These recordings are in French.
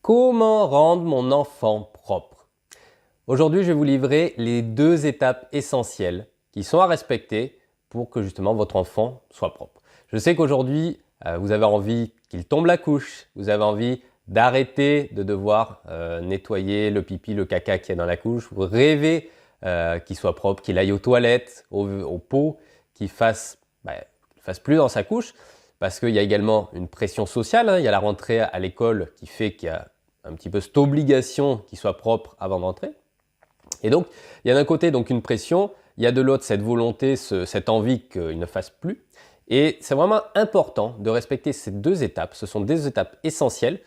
Comment rendre mon enfant propre? Aujourd'hui, je vais vous livrer les 2 étapes essentielles qui sont à respecter pour que justement votre enfant soit propre. Je sais qu'aujourd'hui, vous avez envie qu'il tombe la couche, vous avez envie d'arrêter de devoir nettoyer le pipi, le caca qu'il y a dans la couche, vous rêvez qu'il soit propre, qu'il aille aux toilettes, au pot, qu'il fasse plus dans sa couche, parce qu'il y a également une pression sociale, hein. Il y a la rentrée à l'école qui fait qu'il y a un petit peu cette obligation qu'il soit propre avant d'entrer. Et donc, il y a d'un côté donc une pression, il y a de l'autre cette volonté, cette envie qu'il ne fasse plus. Et c'est vraiment important de respecter ces 2 étapes. Ce sont des étapes essentielles.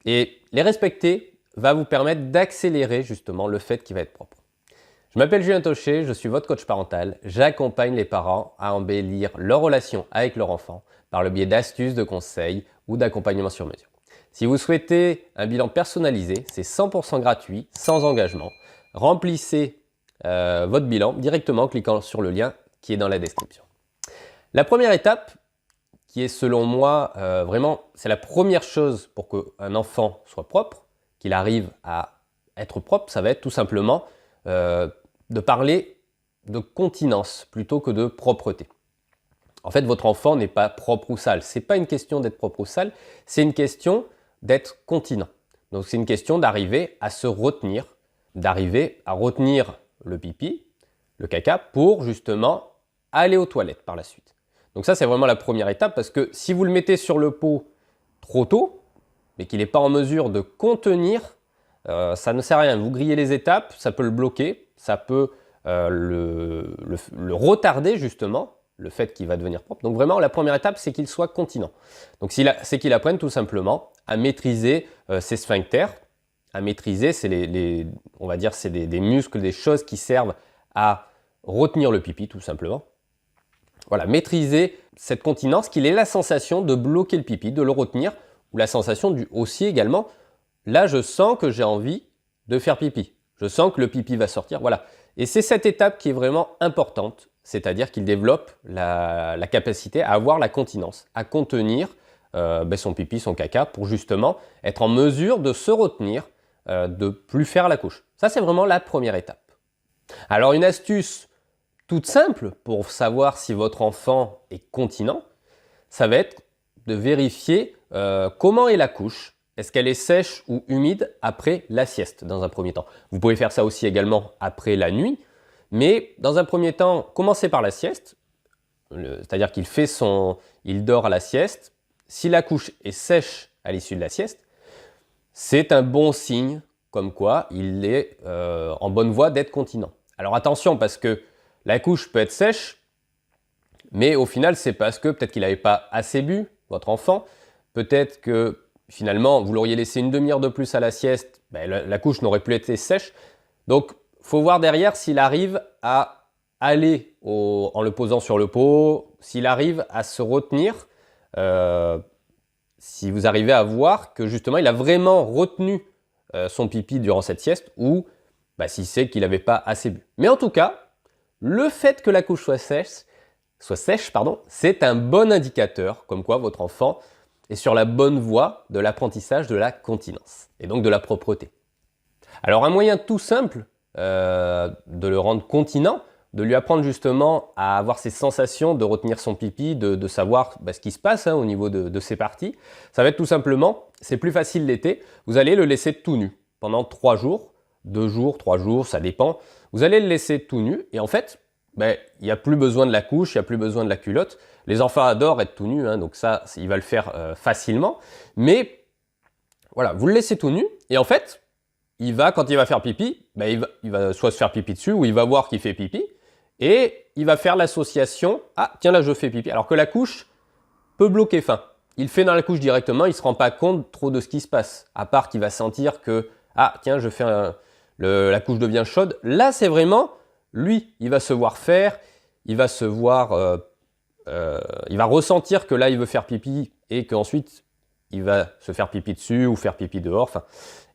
Et les respecter va vous permettre d'accélérer justement le fait qu'il va être propre. Je m'appelle Julien Taucher, je suis votre coach parental. J'accompagne les parents à embellir leur relation avec leur enfant par le biais d'astuces, de conseils ou d'accompagnement sur mesure. Si vous souhaitez un bilan personnalisé, c'est 100% gratuit, sans engagement. Remplissez votre bilan directement en cliquant sur le lien qui est dans la description. La première étape, qui est selon moi vraiment, c'est la première chose pour qu'un enfant soit propre, qu'il arrive à être propre, ça va être tout simplement de parler de continence plutôt que de propreté. En fait, votre enfant n'est pas propre ou sale. Ce n'est pas une question d'être propre ou sale, c'est une question d'être continent. Donc c'est une question d'arriver à se retenir, d'arriver à retenir le pipi, le caca, pour justement aller aux toilettes par la suite. Donc ça, c'est vraiment la première étape, parce que si vous le mettez sur le pot trop tôt, mais qu'il n'est pas en mesure de contenir, ça ne sert à rien. Vous grillez les étapes, ça peut le bloquer, ça peut le retarder justement, le fait qu'il va devenir propre. Donc vraiment, la première étape, c'est qu'il soit continent. Donc c'est qu'il apprenne tout simplement à maîtriser ses sphincters. À maîtriser, c'est on va dire, c'est des muscles, des choses qui servent à retenir le pipi, tout simplement. Voilà, maîtriser cette continence, qu'il ait la sensation de bloquer le pipi, de le retenir, ou la sensation aussi également, là, je sens que j'ai envie de faire pipi. Je sens que le pipi va sortir, voilà. Et c'est cette étape qui est vraiment importante, c'est-à-dire qu'il développe la capacité à avoir la continence, à contenir son pipi, son caca, pour justement être en mesure de se retenir, de plus faire la couche. Ça, c'est vraiment la première étape. Alors, une astuce toute simple pour savoir si votre enfant est continent, ça va être de vérifier comment est la couche. Est-ce qu'elle est sèche ou humide après la sieste dans un premier temps? Vous pouvez faire ça aussi également après la nuit, mais dans un premier temps, commencez par la sieste, c'est-à-dire il dort à la sieste. Si la couche est sèche à l'issue de la sieste, c'est un bon signe comme quoi il est en bonne voie d'être continent. Alors attention, parce que la couche peut être sèche, mais au final, c'est parce que peut-être qu'il n'avait pas assez bu, votre enfant. Peut-être que finalement, vous l'auriez laissé une demi-heure de plus à la sieste, la couche n'aurait plus été sèche. Donc, il faut voir derrière s'il arrive à aller en le posant sur le pot, s'il arrive à se retenir, si vous arrivez à voir que justement, il a vraiment retenu son pipi durant cette sieste, ou s'il sait qu'il n'avait pas assez bu. Mais en tout cas, le fait que la couche soit sèche, c'est un bon indicateur comme quoi votre enfant est sur la bonne voie de l'apprentissage de la continence et donc de la propreté. Alors un moyen tout simple de le rendre continent, de lui apprendre justement à avoir ces sensations de retenir son pipi, de savoir ce qui se passe au niveau de ses parties, ça va être tout simplement, c'est plus facile l'été, vous allez le laisser tout nu pendant 3 jours, 2 jours, 3 jours, ça dépend. Vous allez le laisser tout nu et en fait, il n'y a plus besoin de la couche, il n'y a plus besoin de la culotte. Les enfants adorent être tout nus, donc ça, il va le faire facilement. Mais voilà, vous le laissez tout nu et en fait, quand il va faire pipi, il va soit se faire pipi dessus ou il va voir qu'il fait pipi et il va faire l'association « Ah, tiens là, je fais pipi ». Alors que la couche peut bloquer fin. Il fait dans la couche directement, il ne se rend pas compte trop de ce qui se passe. À part qu'il va sentir que « Ah, tiens, je fais la couche devient chaude ». Là, c'est vraiment, lui, il va se voir faire, il va se voir, il va ressentir que là, il veut faire pipi et qu'ensuite, il va se faire pipi dessus ou faire pipi dehors.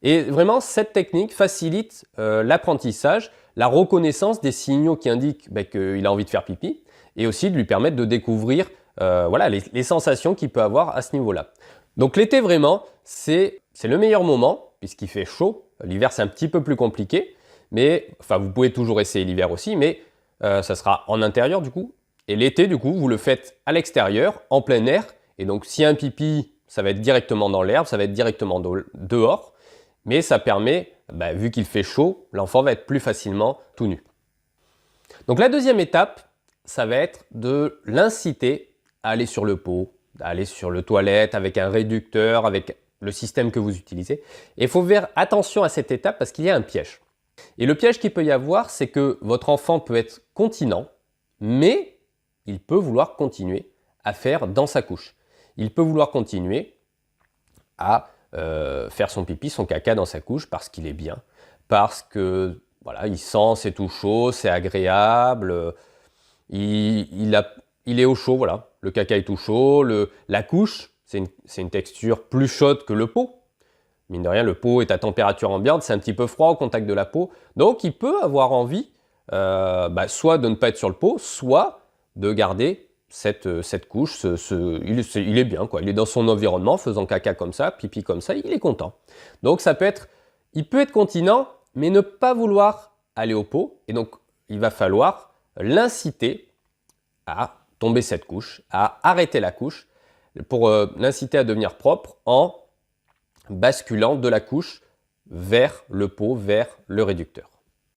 Et vraiment, cette technique facilite l'apprentissage, la reconnaissance des signaux qui indiquent qu'il a envie de faire pipi et aussi de lui permettre de découvrir les sensations qu'il peut avoir à ce niveau-là. Donc l'été vraiment, c'est c'est le meilleur moment puisqu'il fait chaud. L'hiver, c'est un petit peu plus compliqué, mais enfin, vous pouvez toujours essayer l'hiver aussi, mais ça sera en intérieur du coup. Et l'été, du coup, vous le faites à l'extérieur, en plein air. Et donc, s'il y a un pipi, ça va être directement dans l'herbe, ça va être directement dehors. Mais ça permet, vu qu'il fait chaud, l'enfant va être plus facilement tout nu. Donc la deuxième étape, ça va être de l'inciter à aller sur le pot, à aller sur le toilette avec un réducteur, avec le système que vous utilisez. Et il faut faire attention à cette étape parce qu'il y a un piège. Et le piège qu'il peut y avoir, c'est que votre enfant peut être continent, mais il peut vouloir continuer à faire dans sa couche. Il peut vouloir continuer à faire son pipi, son caca dans sa couche parce qu'il est bien, parce que voilà, il sent, c'est tout chaud, c'est agréable, il est au chaud, voilà. Le caca est tout chaud, la couche, c'est une texture plus chaude que le pot. Mine de rien, le pot est à température ambiante, c'est un petit peu froid au contact de la peau, donc il peut avoir envie soit de ne pas être sur le pot, soit de garder cette couche, il est bien, quoi. Il est dans son environnement, faisant caca comme ça, pipi comme ça, il est content. Donc il peut être continent, mais ne pas vouloir aller au pot. Et donc, il va falloir l'inciter à tomber cette couche, à arrêter la couche, pour l'inciter à devenir propre en basculant de la couche vers le pot, vers le réducteur.